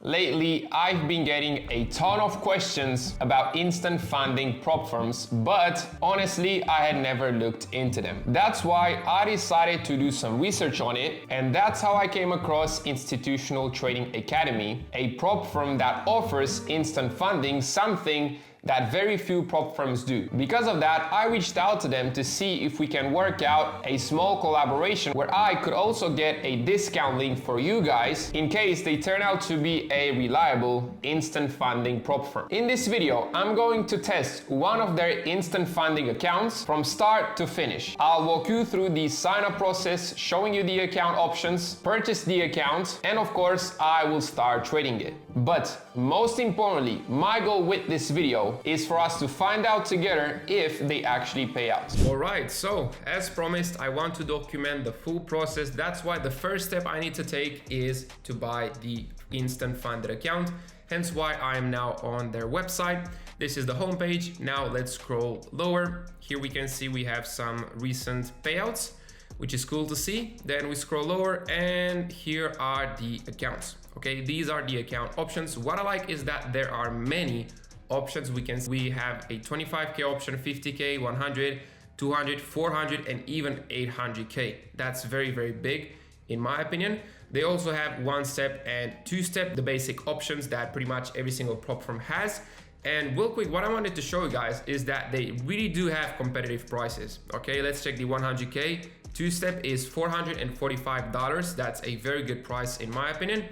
Lately, I've been getting a ton of questions about instant funding prop firms, but honestly, I had never looked into them. That's why I decided to do some research on it, and that's how I came across Institutional Trading Academy, a prop firm that offers instant funding, something that very few prop firms do. Because of that, I reached out to them to see if we can work out a small collaboration where I could also get a discount link for you guys in case they turn out to be a reliable instant funding prop firm. In this video, I'm going to test one of their instant funding accounts from start to finish. I'll walk you through the sign up process, showing you the account options, purchase the account, and of course, I will start trading it. But most importantly, my goal with this video is for us to find out together if they actually pay out. Alright, so as promised, I want to document the full process. That's why the first step I need to take is to buy the instant funded account. Hence why I am now on their website. This is the homepage. Now let's scroll lower. Here we can see we have some recent payouts, which is cool to see. Then we scroll lower and here are the accounts. Okay, these are the account options. What I like is that there are many options. We have a 25K option, 50K, 100, 200, 400, and even 800K. That's very, very big in my opinion. They also have 1-step and 2-step, the basic options that pretty much every single prop firm has. And real quick, what I wanted to show you guys is that they really do have competitive prices. Okay, let's check the 100K. 2-step is $445. That's a very good price in my opinion.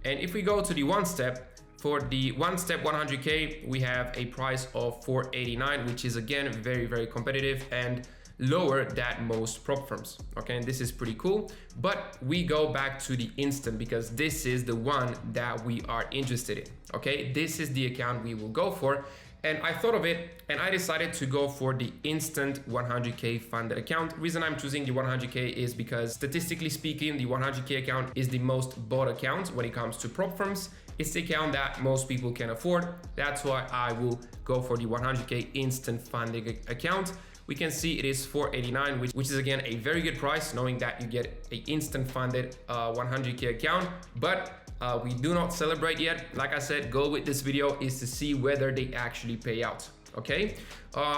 And if we go to the 1-step, for the 1-step 100K, we have a price of $489, which is again very, very competitive and lower than most prop firms. Okay, and this is pretty cool. But we go back to the instant because this is the one that we are interested in. Okay, this is the account we will go for. And I thought of it and I decided to go for the instant 100K funded account. Reason I'm choosing the 100K is because statistically speaking, the 100K account is the most bought account when it comes to prop firms. It's the account that most people can afford. That's why I will go for the 100K instant funding account. We can see it is $489, which is again a very good price, knowing that you get an instant funded 100K account. But we do not celebrate yet. Like I said, goal with this video is to see whether they actually pay out. Okay,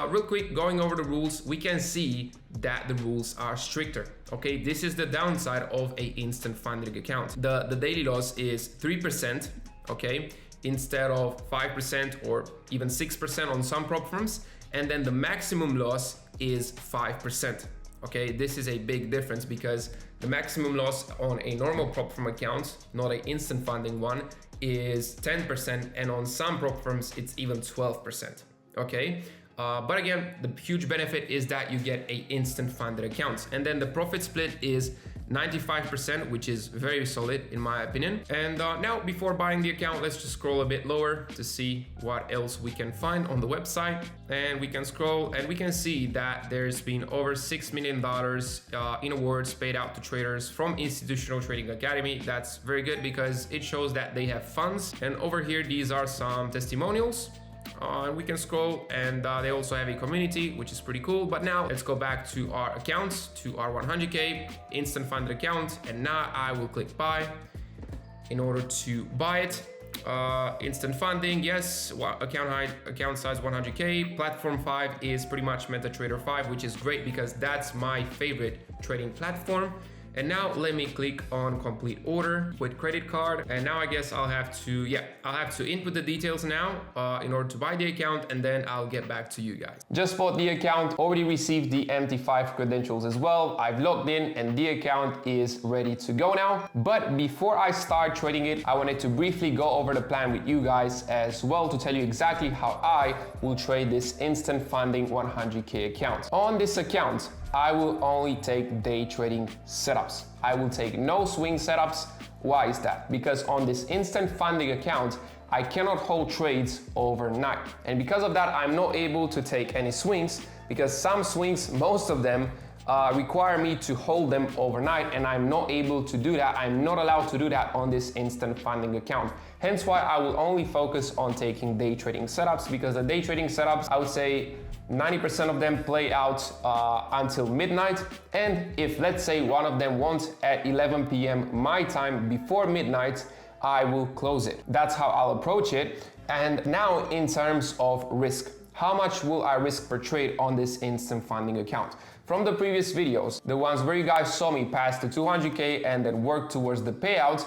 real quick, going over the rules, we can see that the rules are stricter. Okay, this is the downside of a instant funding account. The daily loss is 3%, okay, instead of 5% or even 6% on some prop firms. And then the maximum loss is 5%. Okay, this is a big difference because the maximum loss on a normal prop firm account, not an instant funding one, is 10%, and on some prop firms it's even 12%. Okay, but again, the huge benefit is that you get a instant funded account, and then the profit split is 95%, which is very solid in my opinion. And now before buying the account, let's just scroll a bit lower to see what else we can find on the website. And we can scroll and we can see that there's been over $6 million in awards paid out to traders from Institutional Trading Academy. That's very good because it shows that they have funds. And over here, these are some testimonials. And we can scroll and they also have a community, which is pretty cool. But now let's go back to our accounts, to our 100K instant funded account. And now I will click buy in order to buy it. Instant funding, yes, account size 100K. Platform 5 is pretty much MetaTrader 5, which is great because that's my favorite trading platform. And now let me click on complete order with credit card. And now I guess I'll have to input the details now in order to buy the account, and then I'll get back to you guys. Just bought the account, already received the MT5 credentials as well. I've logged in and the account is ready to go now. But before I start trading it, I wanted to briefly go over the plan with you guys as well to tell you exactly how I will trade this instant funding 100K account. On this account, I will only take day trading setups. I will take no swing setups. Why is that? Because on this instant funding account, I cannot hold trades overnight. And because of that, I'm not able to take any swings because some swings, most of them, require me to hold them overnight, and I'm not able to do that. I'm not allowed to do that on this instant funding account. Hence why I will only focus on taking day trading setups, because the day trading setups, I would say 90% of them play out until midnight. And if let's say one of them wants at 11 p.m. my time before midnight, I will close it. That's how I'll approach it. And now in terms of risk, how much will I risk per trade on this instant funding account? From the previous videos, the ones where you guys saw me pass the 200K and then work towards the payout,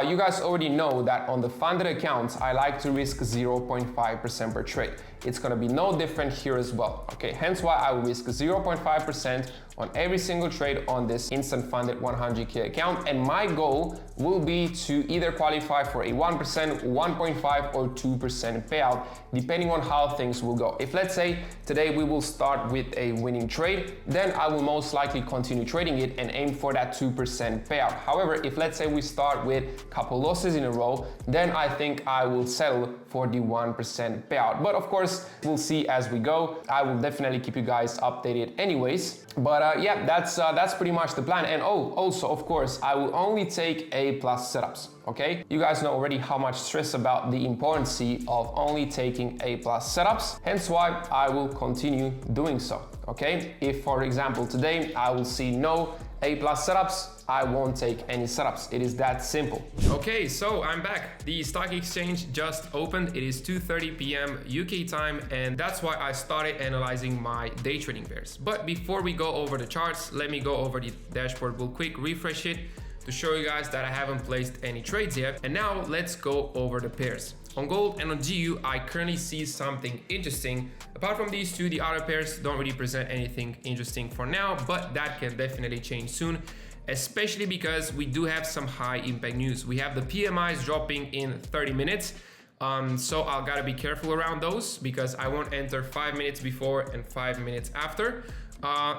you guys already know that on the funded accounts, I like to risk 0.5% per trade. It's gonna be no different here as well, okay? Hence why I will risk 0.5% on every single trade on this instant funded 100K account. And my goal will be to either qualify for a 1%, 1.5 or 2% payout, depending on how things will go. If let's say today we will start with a winning trade, then I will most likely continue trading it and aim for that 2% payout. However, if let's say we start with a couple losses in a row, then I think I will settle for the 1% payout. But of course, we'll see as we go. I will definitely keep you guys updated anyways. But yeah, that's pretty much the plan. And also, of course, I will only take A+ setups, okay? You guys know already how much stress about the importance of only taking A+ setups. Hence why I will continue doing so, okay? If, for example, today I will see no A+ setups, I won't take any setups. It is that simple. Okay, so I'm back. The stock exchange just opened. It is 2:30 p.m. UK time, and that's why I started analyzing my day trading pairs. But before we go over the charts, let me go over the dashboard real quick, refresh it to show you guys that I haven't placed any trades yet. And now let's go over the pairs. On gold and on GU, I currently see something interesting. Apart from these two, the other pairs don't really present anything interesting for now, but that can definitely change soon, especially because we do have some high impact news. We have the PMIs dropping in 30 minutes. So I'll gotta be careful around those because I won't enter 5 minutes before and 5 minutes after.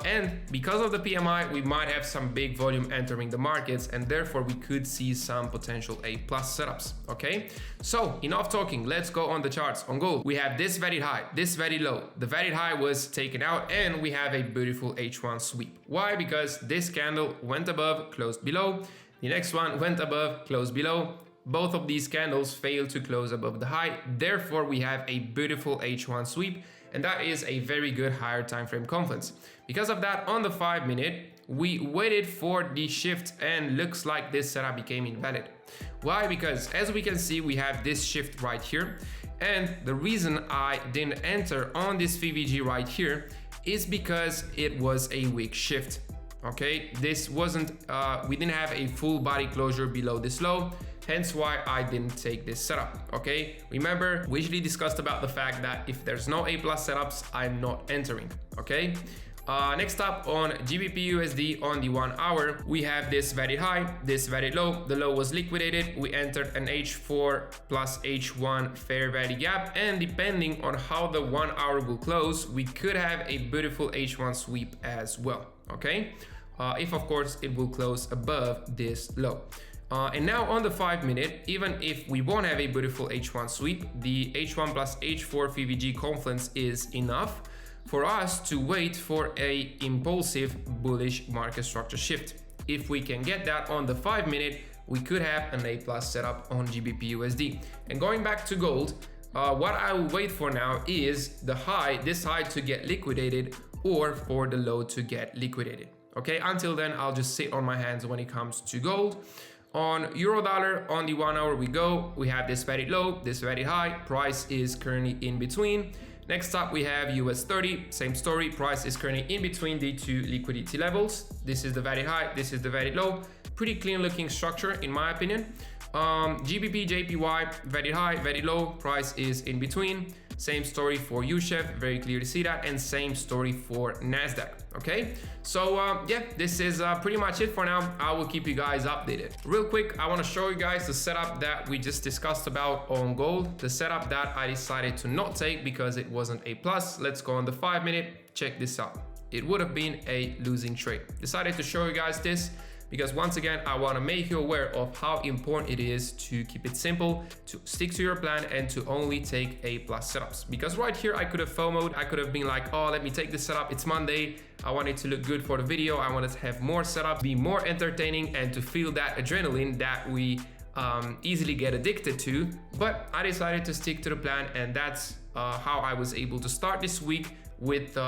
And because of the PMI, we might have some big volume entering the markets, and therefore we could see some potential A+ setups, okay? So enough talking, let's go on the charts. On gold, we have this very high, this very low. The very high was taken out, and we have a beautiful H1 sweep. Why? Because this candle went above, closed below. The next one went above, closed below. Both of these candles failed to close above the high. Therefore, we have a beautiful H1 sweep, and that is a very good higher time frame confluence. Because of that, on the 5 minute, we waited for the shift and looks like this setup became invalid. Why? Because as we can see, we have this shift right here. And the reason I didn't enter on this VVG right here is because it was a weak shift. Okay, this wasn't, we didn't have a full body closure below this low. Hence why I didn't take this setup, okay? Remember, we usually discussed about the fact that if there's no A+ setups, I'm not entering, okay? Next up on GBP USD on the 1 hour, we have this very high, this very low. The low was liquidated. We entered an H4 plus H1 fair value gap, and depending on how the 1 hour will close, we could have a beautiful H1 sweep as well, okay? If of course it will close above this low. And now on the 5 minute, even if we won't have a beautiful H1 sweep, the H1 plus H4 VVG confluence is enough for us to wait for a impulsive bullish market structure shift. If we can get that on the 5 minute, we could have an A+ setup on GBP USD. And going back to gold, what I will wait for now is the high, this high to get liquidated, or for the low to get liquidated. Okay, until then, I'll just sit on my hands when it comes to gold. On euro dollar, on the 1 hour we go, we have this very low, this very high, price is currently in between. Next up we have US 30, same story, price is currently in between the two liquidity levels. This is the very high, this is the very low. Pretty clean looking structure in my opinion. GBP JPY, very high, very low, price is in between. Same story for USHEV, very clear to see that, and same story for NASDAQ, okay? So yeah, this is pretty much it for now. I will keep you guys updated. Real quick, I wanna show you guys the setup that we just discussed about on gold, the setup that I decided to not take because it wasn't A+. Let's go on the 5 minute, check this out. It would have been a losing trade. Decided to show you guys this because once again, I want to make you aware of how important it is to keep it simple, to stick to your plan, and to only take A+ setups. Because right here, I could have FOMO'd, I could have been like, oh, let me take this setup, it's Monday, I want it to look good for the video, I wanted to have more setups, be more entertaining, and to feel that adrenaline that we easily get addicted to. But I decided to stick to the plan, and that's how I was able to start this week with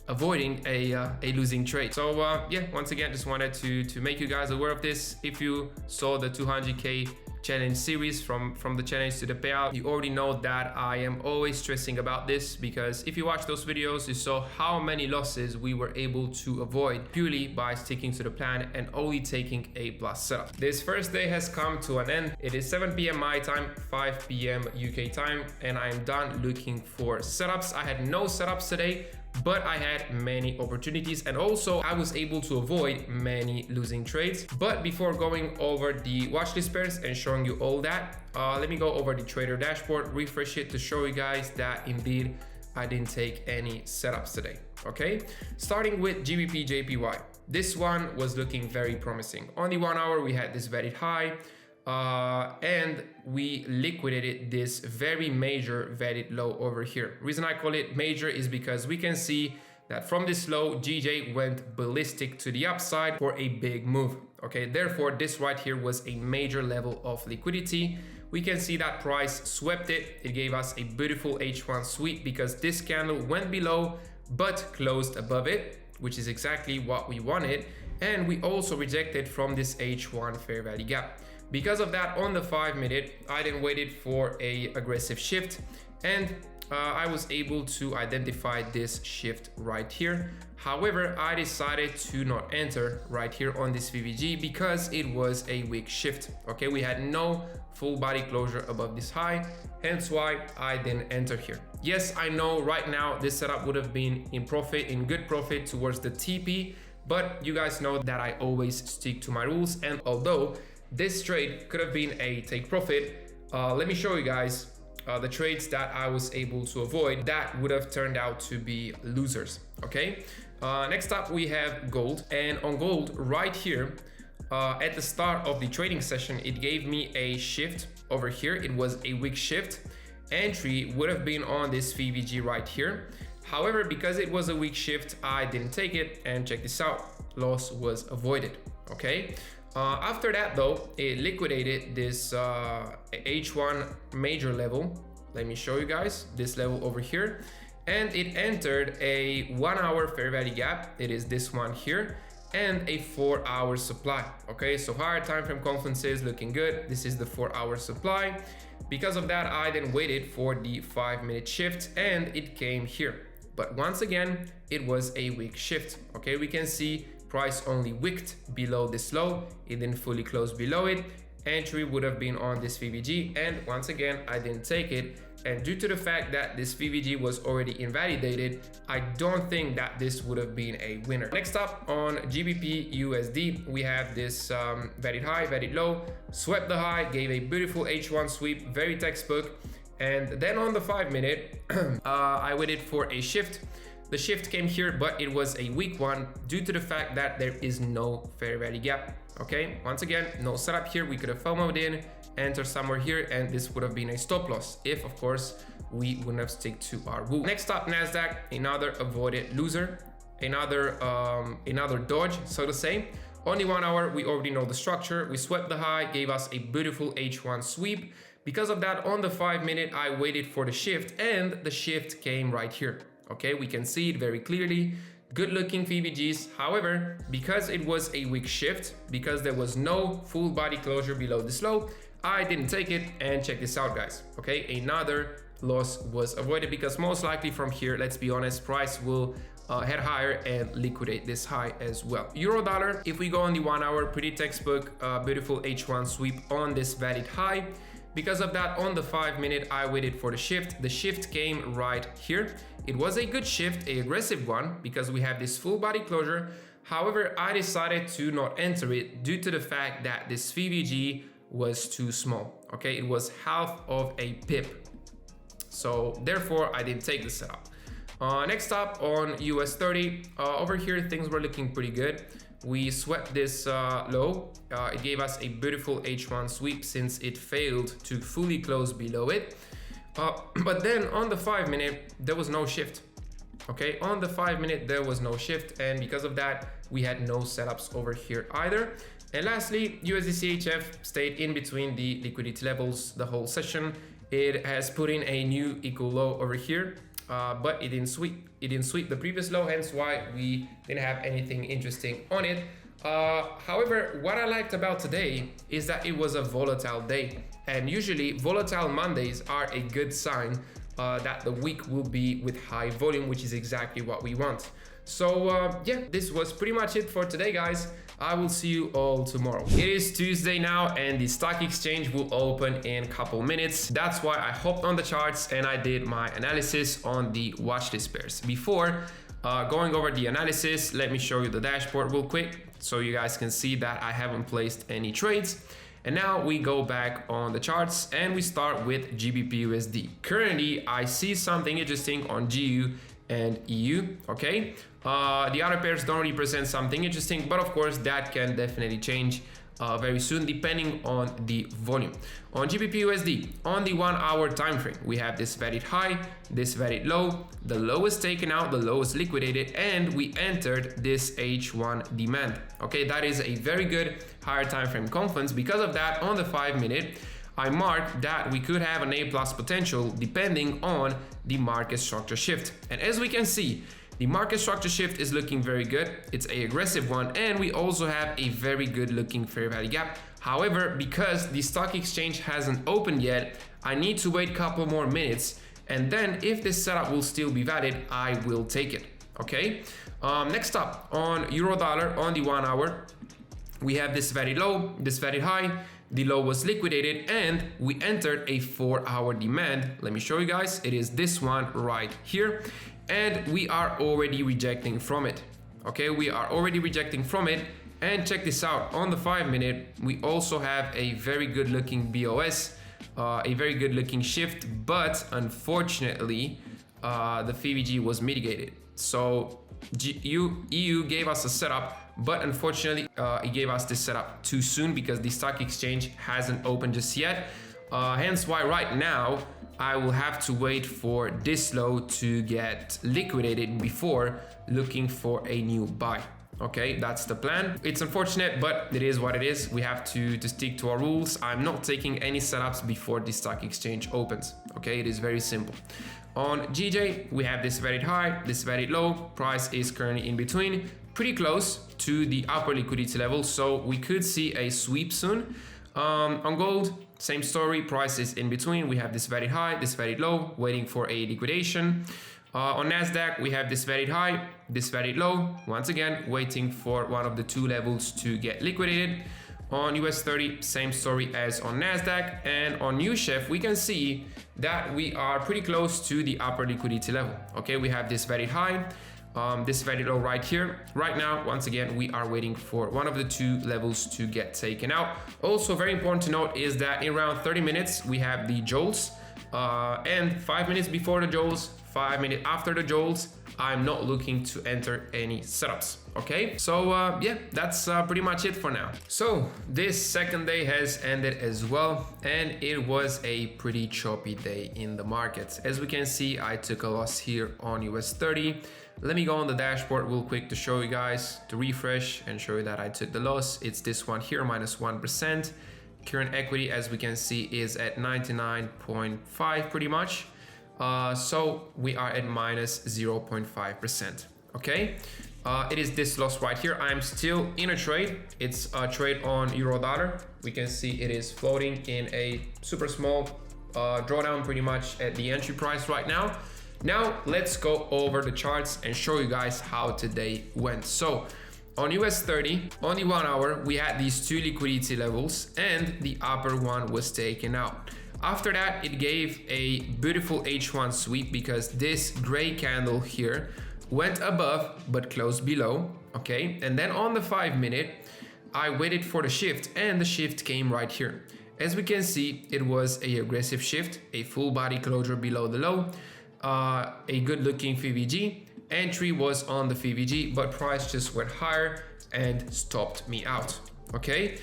avoiding a losing trade. So yeah, once again, just wanted to make you guys aware of this. If you saw the 200K challenge series from the challenge to the payout. You already know that I am always stressing about this, because if you watch those videos, you saw how many losses we were able to avoid purely by sticking to the plan and only taking A+ setup. This first day has come to an end. It is 7 p.m. my time, 5 p.m. UK time, and I am done looking for setups. I had no setups today, but I had many opportunities, and also I was able to avoid many losing trades. But before going over the watchlist pairs and showing you all that, let me go over the trader dashboard, refresh it to show you guys that indeed I didn't take any setups today. Okay, starting with GBP JPY. This one was looking very promising. On the 1 hour, we had this valid high, and we liquidated this very major valid low over here. Reason I call it major is because we can see that from this low, GJ went ballistic to the upside for a big move. Okay, therefore this right here was a major level of liquidity. We can see that price swept it. It gave us a beautiful H1 sweep because this candle went below but closed above it, which is exactly what we wanted. And we also rejected from this H1 fair value gap. Because of that, on the 5 minute, I then waited for a aggressive shift, and I was able to identify this shift right here. However, I decided to not enter right here on this VVG because it was a weak shift. Okay, we had no full body closure above this high, hence why I didn't enter here. Yes, I know right now this setup would have been in profit, in good profit towards the TP, but you guys know that I always stick to my rules. And although this trade could have been a take profit, let me show you guys the trades that I was able to avoid that would have turned out to be losers. Okay, next up we have gold, and on gold right here, at the start of the trading session, it gave me a shift over here. It was a weak shift. Entry would have been on this VVG right here. However, because it was a weak shift, I didn't take it, and check this out, loss was avoided. Okay, after that though, it liquidated this H1 major level. Let me show you guys this level over here, and it entered a 1 hour fair value gap. It is this one here, and a 4 hour supply. Okay, so higher time frame confluences looking good. This is the 4 hour supply. Because of that, I then waited for the 5 minute shift, and it came here. But once again, it was a weak shift. Okay, we can see price only wicked below this low. It didn't fully close below it. Entry would have been on this VVG, and once again, I didn't take it. And due to the fact that this VVG was already invalidated, I don't think that this would have been a winner. Next up on GBP USD, we have this valid high, valid low, swept the high, gave a beautiful H1 sweep, very textbook. And then on the 5 minute, I waited for a shift. The shift came here, but it was a weak one due to the fact that there is no fair value gap. Okay, once again, no setup here. We could have FOMO'd in, enter somewhere here, and this would have been a stop loss if, of course, we wouldn't have stick to our rule. Next up, Nasdaq, another avoided loser, another dodge, so to say. Only 1 hour, we already know the structure. We swept the high, gave us a beautiful H1 sweep. Because of that, on the 5 minute, I waited for the shift, and the shift came right here. Okay, we can see it very clearly. Good looking VVGs. However, because it was a weak shift, because there was no full body closure below this low, I didn't take it. And check this out, guys. Okay, another loss was avoided because most likely from here, let's be honest, price will head higher and liquidate this high as well. Euro dollar, if we go on the 1 hour, pretty textbook, beautiful H1 sweep on this valid high. Because of that, on the 5 minute, I waited for the shift. The shift came right here. It was a good shift, an aggressive one, because we have this full body closure. However, I decided to not enter it due to the fact that this VVG was too small. Okay, it was half of a pip. So therefore, I didn't take the setup. Next up on US 30, over here, things were looking pretty good. We swept this low. It gave us a beautiful H1 sweep since it failed to fully close below it. But then on the 5 minute, there was no shift. Okay, on the 5 minute, there was no shift. And because of that, we had no setups over here either. And lastly, USD-CHF stayed in between the liquidity levels the whole session. It has put in a new equal low over here, but it didn't sweep the previous low, hence why we didn't have anything interesting on it. However, what I liked about today is that it was a volatile day, and usually volatile Mondays are a good sign that the week will be with high volume, which is exactly what we want. So yeah, this was pretty much it for today, guys. I will see you all tomorrow. It is Tuesday now and the stock exchange will open in a couple minutes. That's why I hopped on the charts and I did my analysis on the watchlist pairs. Before going over the analysis, let me show you the dashboard real quick so you guys can see that I haven't placed any trades. And now we go back on the charts and we start with GBP USD. Currently, I see something interesting on GU and EU, okay? The other pairs don't represent something interesting, but of course that can definitely change very soon depending on the volume. On GBP USD, on the 1 hour time frame, we have this varied high, this varied low, the lowest taken out, the lowest liquidated, and we entered this H1 demand. Okay, that is a very good higher time frame confluence. Because of that, on the 5 minute, I marked that we could have an A+ potential depending on the market structure shift. And as we can see, the market structure shift is looking very good. It's an aggressive one, and we also have a very good looking fair value gap. However, because the stock exchange hasn't opened yet, I need to wait a couple more minutes, and then if this setup will still be valid, I will take it. Okay. Next up, on euro dollar on the 1 hour, we have this very low, this very high. The low was liquidated and we entered a 4 hour demand. Let me show you guys. It is this one right here. And we are already rejecting from it. Okay, we are already rejecting from it. And check this out. On the 5 minute, we also have a very good looking BOS, a very good looking shift, but unfortunately, the FVG was mitigated. So EU gave us a setup, but unfortunately it gave us this setup too soon because the stock exchange hasn't opened just yet. Hence why right now I will have to wait for this low to get liquidated before looking for a new buy. Okay, that's the plan. It's unfortunate, but it is what it is. We have to stick to our rules. I'm not taking any setups before the stock exchange opens. Okay, it is very simple. On GJ, we have this varied high, this varied low. Price is currently in between, pretty close to the upper liquidity level, so we could see a sweep soon. On gold, same story, price is in between. We have this varied high, this varied low, waiting for a liquidation. On Nasdaq, we have this varied high, this varied low, once again waiting for one of the two levels to get liquidated. On US 30, same story as on Nasdaq. And on USHEF, we can see that we are pretty close to the upper liquidity level. Okay, we have this varied high, this very low right here. Right now, once again, we are waiting for one of the two levels to get taken out. Also very important to note is that in around 30 minutes, we have the jolts, and 5 minutes before the jolts, 5 minutes after the jolts, I'm not looking to enter any setups. Okay, so yeah, that's pretty much it for now. So this second day has ended as well, and it was a pretty choppy day in the markets. As we can see, I took a loss here on US 30. Let me go on the dashboard real quick to show you guys, to refresh and show you that I took the loss. It's this one here, minus 1%. Current equity, as we can see, is at 99.5 pretty much. So we are at minus 0.5%. Okay, it is this loss right here. I'm still in a trade. It's a trade on euro dollar. We can see it is floating in a super small drawdown pretty much at the entry price right now. Now let's go over the charts and show you guys how today went. So on US 30, on the 1 hour, we had these two liquidity levels and the upper one was taken out. After that, it gave a beautiful H1 sweep because this gray candle here went above but closed below. Okay, and then on the 5 minute, I waited for the shift and the shift came right here. As we can see, it was an aggressive shift, a full body closure below the low, a good looking FVG. Entry was on the FVG, but price just went higher and stopped me out. Okay,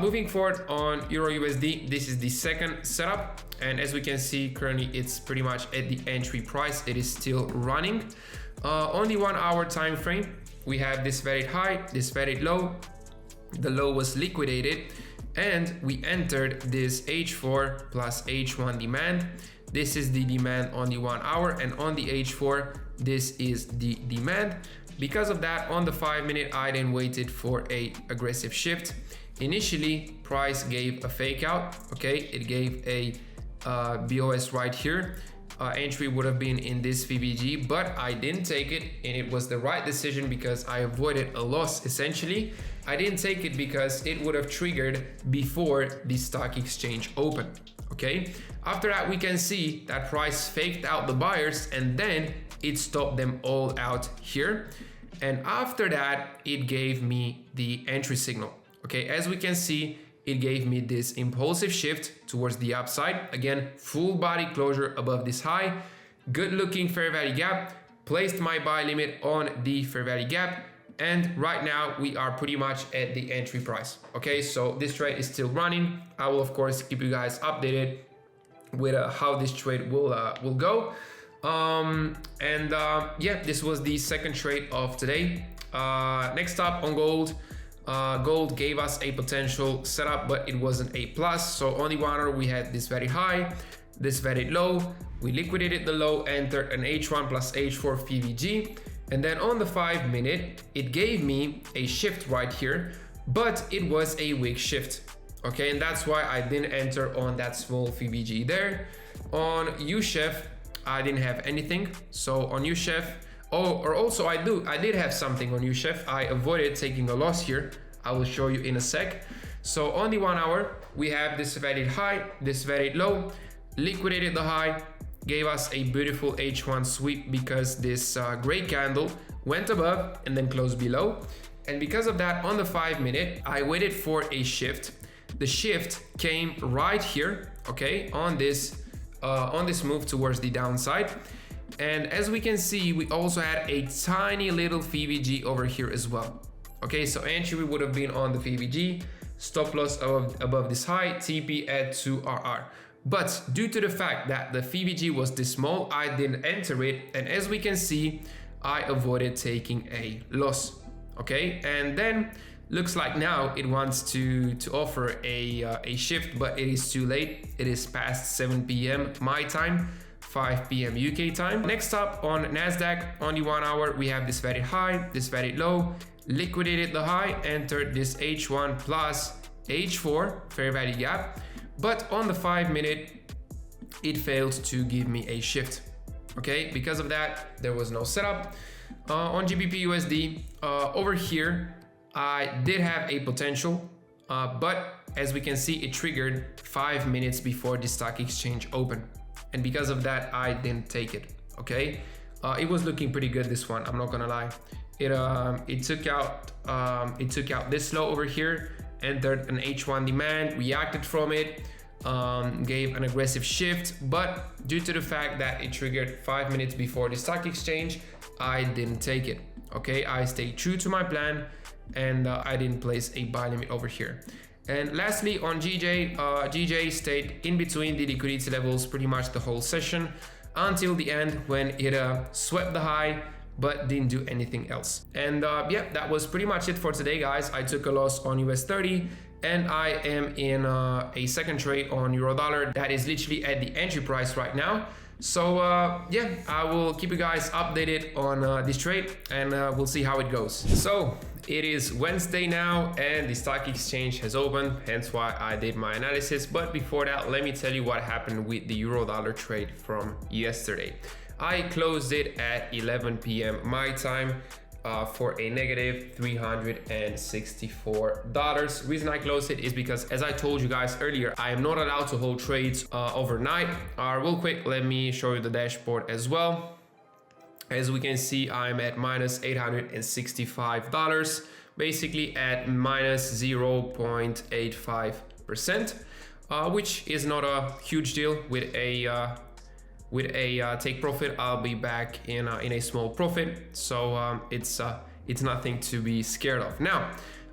moving forward on Euro USD, this is the second setup, and as we can see, currently it's pretty much at the entry price. It is still running. On the 1 hour time frame, we have this very high, this very low. The low was liquidated, and we entered this H4 plus H1 demand. This is the demand on the 1 hour, and on the H4, this is the demand. Because of that, on the 5-minute, I then waited for a aggressive shift. Initially, price gave a fake out, okay? It gave a BOS right here. Entry would have been in this VBG, but I didn't take it, and it was the right decision because I avoided a loss essentially. I didn't take it because it would have triggered before the stock exchange opened, okay? After that, we can see that price faked out the buyers and then it stopped them all out here. And after that, it gave me the entry signal, okay? As we can see, it gave me this impulsive shift towards the upside. Again, full body closure above this high, good looking fair value gap, placed my buy limit on the fair value gap. And right now we are pretty much at the entry price. Okay, so this trade is still running. I will of course keep you guys updated with how this trade will go. Yeah, this was the second trade of today. Next up on gold. Gold gave us a potential setup, but it wasn't a plus. So on the 1 hour, we had this very high, this very low. We liquidated the low, entered an H1 plus H4 VBG. And then on the 5-minute, it gave me a shift right here, but it was a weak shift. Okay, and that's why I didn't enter on that small VBG there. On USHEF, I didn't have anything. So on USHEF, I did have something on USHEF. I avoided taking a loss here. I will show you in a sec. So on the 1 hour, we have this very high, this very low, liquidated the high, gave us a beautiful H1 sweep because this gray candle went above and then closed below. And because of that, on the 5-minute, I waited for a shift. The shift came right here, okay, on this move towards the downside. And as we can see, we also had a tiny little VBG over here as well. Okay, so entry would have been on the VBG, stop loss above this high, TP at 2RR. But due to the fact that the VBG was this small, I didn't enter it. And as we can see, I avoided taking a loss. Okay, and then looks like now it wants to offer a shift, but it is too late. It is past 7 p.m. my time, 5 p.m. UK time. Next up on Nasdaq, on the 1 hour, we have this very high, this very low, liquidated the high, entered this H1 plus H4 fair value gap. But on the 5-minute, it failed to give me a shift. Okay, because of that, there was no setup. On GBP USD, over here, I did have a potential, but as we can see, it triggered 5 minutes before the stock exchange opened. And because of that, I didn't take it, okay? It was looking pretty good, this one, I'm not gonna lie. It took out this low over here, entered an H1 demand, reacted from it, gave an aggressive shift, but due to the fact that it triggered 5 minutes before the stock exchange, I didn't take it, okay? I stayed true to my plan, and I didn't place a buy limit over here. And lastly, on GJ stayed in between the liquidity levels pretty much the whole session until the end when it swept the high but didn't do anything else. And yeah, that was pretty much it for today, guys. I took a loss on US 30 and I am in a second trade on euro dollar that is literally at the entry price right now. So yeah, I will keep you guys updated on this trade, and we'll see how it goes. So it is Wednesday now and the stock exchange has opened, hence why I did my analysis. But before that, let me tell you what happened with the euro dollar trade from yesterday. I closed it at 11 p.m. my time for a negative $364. Reason I closed it is because, as I told you guys earlier, I am not allowed to hold trades overnight. Real quick, let me show you the dashboard as well. As we can see, I'm at minus $865, basically at minus 0.85%, which is not a huge deal. With a take profit, I'll be back in a small profit, so it's nothing to be scared of. Now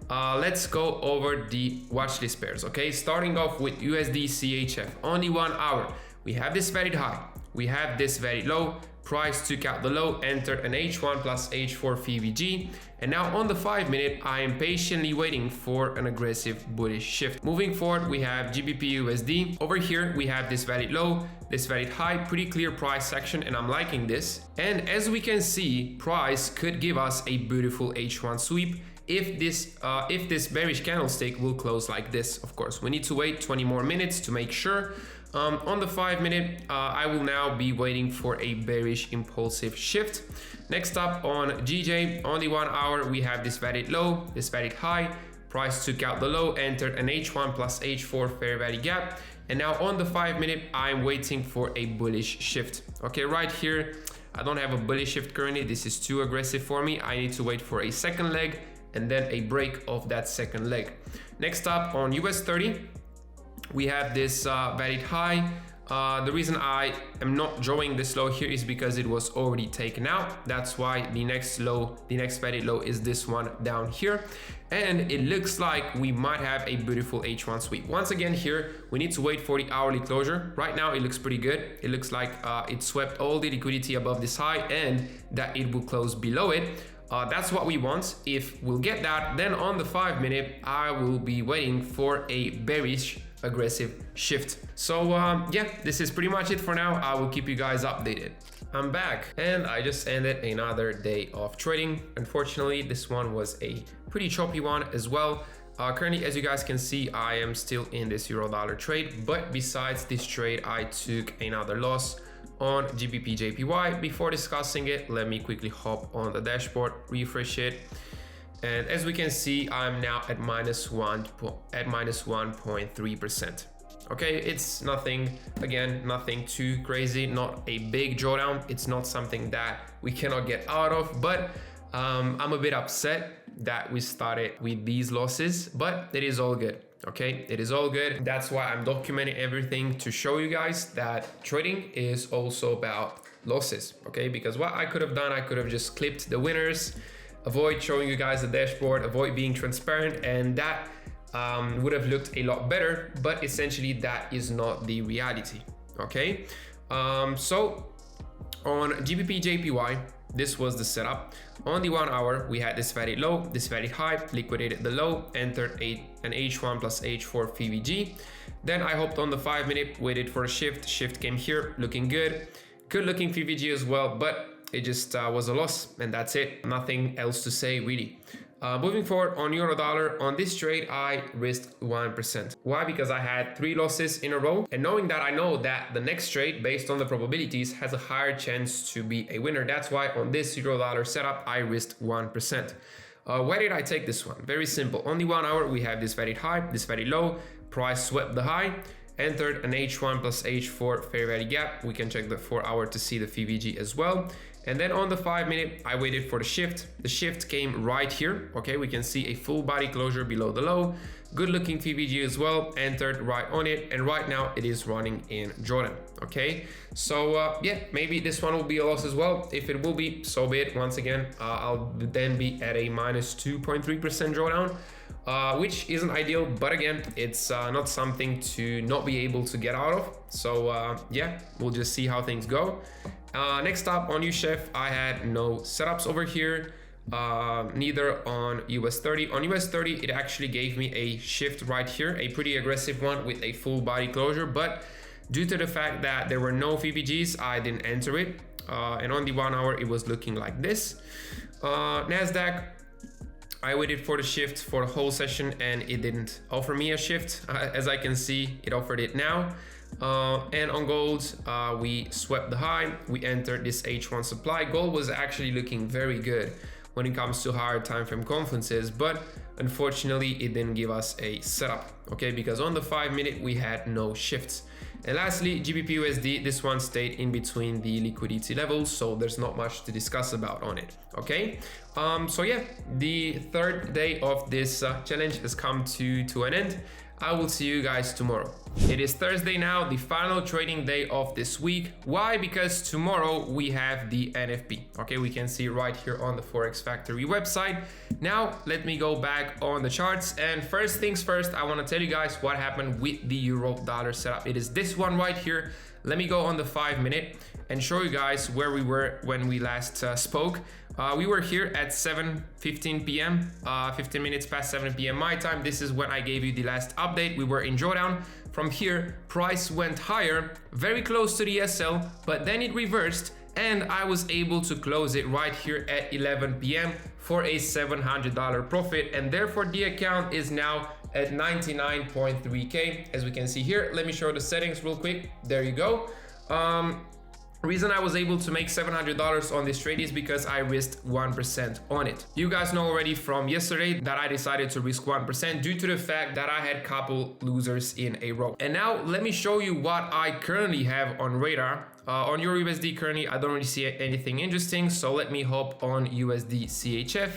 let's go over the watch list pairs. Okay, starting off with USD CHF. Only 1 hour, we have this very high, we have this very low, price took out the low, entered an H1 plus H4 VVG, and now on the 5 minute, I am patiently waiting for an aggressive bullish shift. Moving forward, we have GBP USD. Over here, we have this valid low, this valid high, pretty clear price section, and I'm liking this. And as we can see, price could give us a beautiful H1 sweep if this bearish candlestick will close like this. Of course, we need to wait 20 more minutes to make sure. On the 5 minute, I will now be waiting for a bearish impulsive shift. Next up on GJ, on the 1 hour, we have this valid low, this valid high. Price took out the low, entered an H1 plus H4 fair value gap. And now on the 5 minute, I'm waiting for a bullish shift. Okay, right here, I don't have a bullish shift currently. This is too aggressive for me. I need to wait for a second leg and then a break of that second leg. Next up on US 30, we have this valid high. The reason I am not drawing this low here is because it was already taken out. That's why the next low, the next valid low is this one down here. And it looks like we might have a beautiful H1 sweep. Once again here, we need to wait for the hourly closure. Right now it looks pretty good. It looks like it swept all the liquidity above this high and that it will close below it. That's what we want. If we'll get that, then on the 5 minute, I will be waiting for a bearish aggressive shift. So yeah, this is pretty much it for now. I will keep you guys updated. I'm back and I just ended another day of trading. Unfortunately, this one was a pretty choppy one as well. Currently, as you guys can see, I am still in this euro-dollar trade, but besides this trade, I took another loss on GBP JPY. Before discussing it, let me quickly hop on the dashboard, refresh it. And as we can see, I'm now at minus 1.3%. Okay, it's nothing, again, nothing too crazy, not a big drawdown. It's not something that we cannot get out of, but I'm a bit upset that we started with these losses, but it is all good. Okay, it is all good. That's why I'm documenting everything to show you guys that trading is also about losses. Okay, because what I could have done, I could have just clipped the winners, avoid showing you guys the dashboard, avoid being transparent, and that would have looked a lot better, but essentially that is not the reality. Okay, so on GBP JPY, this was the setup. On the 1 hour, we had this valid low, this valid high, liquidated the low, entered an H1 plus H4 VVG. Then I hopped on the 5 minute, waited for a shift. Shift came here, looking good. Good looking VVG as well, but it just was a loss, and that's it. Nothing else to say really. Moving forward on euro dollar, on this trade, I risked 1%. Why? Because I had 3 losses in a row. And knowing that, I know that the next trade, based on the probabilities, has a higher chance to be a winner. That's why on this euro dollar setup, I risked 1%. Why did I take this one? Very simple. On the 1 hour, we have this very high, this very low. Price swept the high, entered an H1 plus H4 fair value gap. We can check the 4 hour to see the VVG as well. And then on the 5 minute, I waited for the shift. The shift came right here. Okay, we can see a full body closure below the low. Good looking VVG as well, entered right on it. And right now it is running in drawdown. Okay, so yeah, maybe this one will be a loss as well. If it will be, so be it. Once again, I'll then be at a minus 2.3% drawdown. Which isn't ideal, but again, it's not something to not be able to get out of. So yeah, we'll just see how things go. Next up on USHF, I had no setups over here, neither on US 30. On US 30, it actually gave me a shift right here, a pretty aggressive one with a full body closure, but due to the fact that there were no VPGs, I didn't enter it. And on the 1 hour, it was looking like this. NASDAQ, I waited for the shift for the whole session and it didn't offer me a shift. As I can see, it offered it now. And on gold, we swept the high, we entered this H1 supply. Gold was actually looking very good when it comes to higher time frame conferences, but unfortunately it didn't give us a setup, okay, because on the 5 minute we had no shifts. And lastly, GBP USD, this one stayed in between the liquidity levels, so there's not much to discuss about on it, okay? So yeah, the third day of this challenge has come to an end. I will see you guys tomorrow. It is Thursday now, the final trading day of this week. Why? Because tomorrow we have the NFP. Okay, we can see right here on the Forex Factory website. Now, let me go back on the charts. And first things first, I want to tell you guys what happened with the euro dollar setup. It is this one right here. Let me go on the 5-minute and show you guys where we were when we last spoke. We were here at 7:15 p.m., 15 minutes past 7 p.m. my time. This is when I gave you the last update. We were in drawdown. From here, price went higher, very close to the SL, but then it reversed and I was able to close it right here at 11 p.m. for a $700 profit, and therefore the account is now at 99.3k. As we can see here, let me show the settings real quick. There you go. Reason I was able to make $700 on this trade is because I risked 1% on it. You guys know already from yesterday that I decided to risk 1% due to the fact that I had couple losers in a row. And now let me show you what I currently have on radar. On Euro USD currently, I don't really see anything interesting. So let me hop on USD CHF.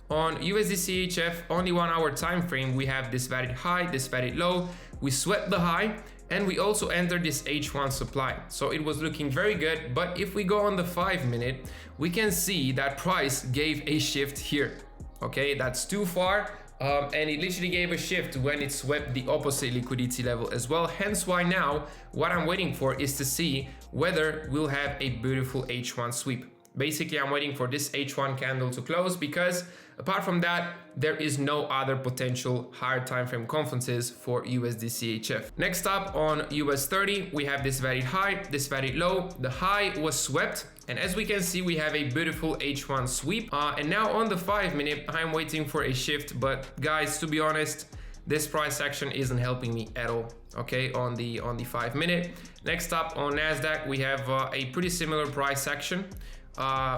On USD CHF, on the 1 hour time frame, we have this valid high, this valid low. We swept the high, and we also entered this H1 supply. So it was looking very good. But if we go on the 5-minute, we can see that price gave a shift here. Okay, that's too far. And it literally gave a shift when it swept the opposite liquidity level as well. Hence why now what I'm waiting for is to see whether we'll have a beautiful H1 sweep. Basically, I'm waiting for this H1 candle to close because apart from that, there is no other potential higher time frame confluences for USD CHF. Next up on US 30, we have this valid high, this valid low. The high was swept, and as we can see, we have a beautiful H1 sweep. And now on the 5-minute, I'm waiting for a shift, but guys, to be honest, this price action isn't helping me at all. Okay, on the 5-minute. Next up on Nasdaq, we have a pretty similar price action.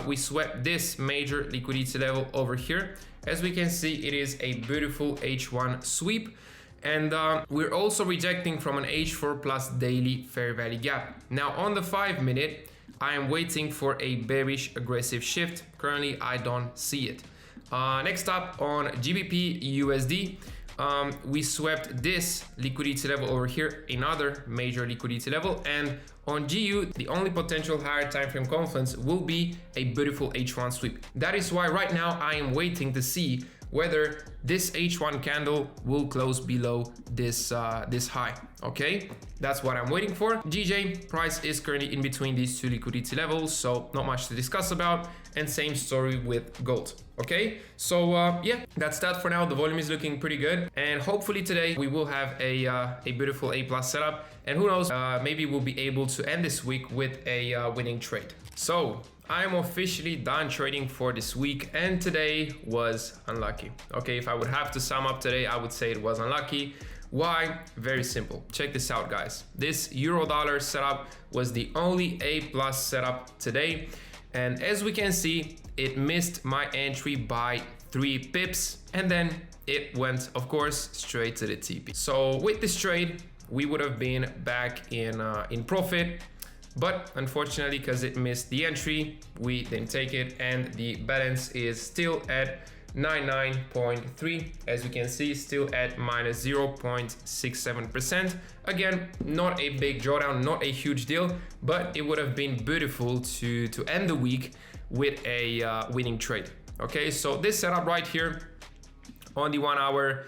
We swept this major liquidity level over here. As we can see, it is a beautiful H1 sweep, and we're also rejecting from an H4 plus daily fair value gap. Now on the 5-minute, I am waiting for a bearish aggressive shift. Currently, I don't see it. Next up on GBP USD, we swept this liquidity level over here, another major liquidity level, and on GU, the only potential higher time frame confluence will be a beautiful H1 sweep. That is why right now I am waiting to see whether this H1 candle will close below this this high. Okay, that's what I'm waiting for. GJ price is currently in between these two liquidity levels, so not much to discuss about. And same story with gold. Okay, so yeah, that's that for now. The volume is looking pretty good, and hopefully today we will have a beautiful A+ setup, and who knows, maybe we'll be able to end this week with a winning trade. So I'm officially done trading for this week, and today was unlucky. Okay, if I would have to sum up today, I would say it was unlucky. Why? Very simple. Check this out, guys. This euro dollar setup was the only A+ setup today, and as we can see, it missed my entry by 3 pips, and then it went, of course, straight to the TP. So with this trade, we would have been back in profit. But unfortunately, because it missed the entry, we didn't take it, and the balance is still at 99.3. As you can see, still at minus 0.67%. Again, not a big drawdown, not a huge deal, but it would have been beautiful to end the week with a winning trade. Okay, so this setup right here on the 1 hour,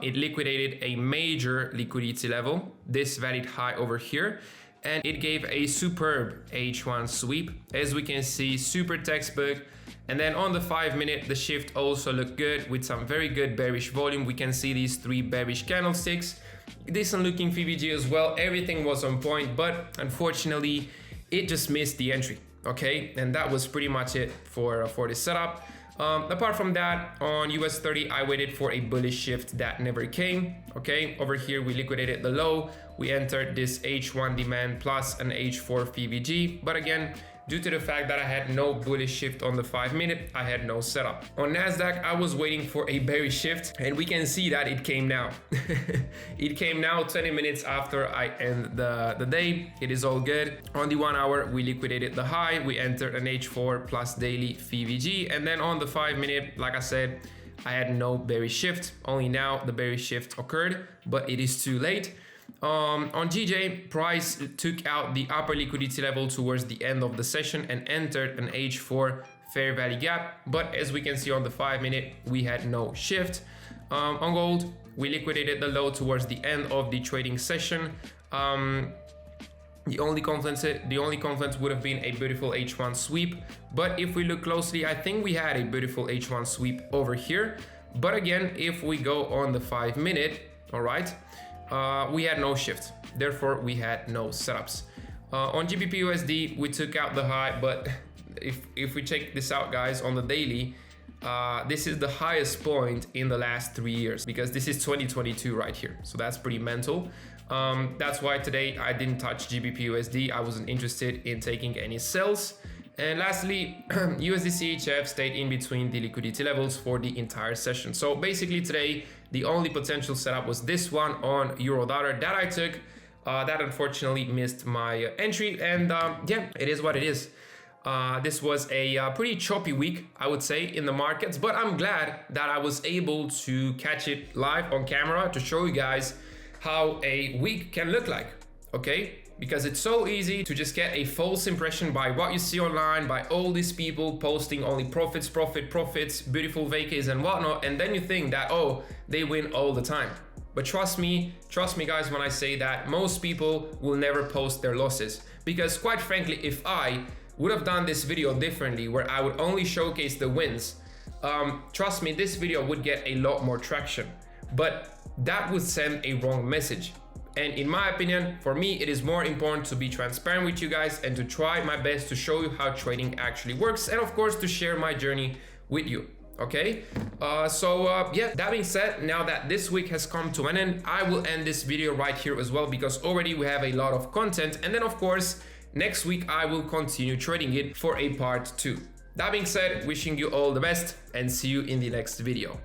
it liquidated a major liquidity level, this valid high over here, and it gave a superb H1 sweep. As we can see, super textbook. And then on the 5-minute, the shift also looked good with some very good bearish volume. We can see these 3 bearish candlesticks, decent looking VVG as well. Everything was on point, but unfortunately, it just missed the entry. Okay, and that was pretty much it for this setup. Apart from that, on US 30, I waited for a bullish shift that never came. Okay, over here we liquidated the low. We entered this H1 demand plus an H4 VVG, but again, due to the fact that I had no bullish shift on the 5-minute, I had no setup. On Nasdaq, I was waiting for a bearish shift, and we can see that it came now. It came now 20 minutes after I end the day. It is all good. On the 1 hour, we liquidated the high. We entered an H4 plus daily VVG, and then on the 5-minute, like I said, I had no bearish shift. Only now the bearish shift occurred, but it is too late. On GJ, price took out the upper liquidity level towards the end of the session and entered an H4 fair value gap, but as we can see on the 5-minute, we had no shift. On gold, we liquidated the low towards the end of the trading session. The only confluence would have been a beautiful H1 sweep, but if we look closely, I think we had a beautiful H1 sweep over here. But again, if we go on the 5-minute, all right, we had no shift, therefore we had no setups. On GBP USD, we took out the high, but if we check this out, guys, on the daily, this is the highest point in the last 3 years, because this is 2022 right here. So that's pretty mental. That's why today I didn't touch GBP USD. I wasn't interested in taking any sells. And lastly, USD CHF stayed in between the liquidity levels for the entire session. So basically today, the only potential setup was this one on euro dollar that I took. That unfortunately missed my entry, and yeah, it is what it is. This was a pretty choppy week, I would say, in the markets, but I'm glad that I was able to catch it live on camera to show you guys how a week can look like, okay? Because it's so easy to just get a false impression by what you see online, by all these people posting only profits, beautiful vacays and whatnot, and then you think that, oh, they win all the time. But trust me guys, when I say that most people will never post their losses. Because quite frankly, if I would have done this video differently, where I would only showcase the wins, trust me, this video would get a lot more traction. But that would send a wrong message. And in my opinion, for me, it is more important to be transparent with you guys and to try my best to show you how trading actually works, and of course to share my journey with you. Okay, yeah, that being said, now that this week has come to an end, I will end this video right here as well, because already we have a lot of content, and then of course next week I will continue trading it for a part 2. That being said, wishing you all the best and see you in the next video.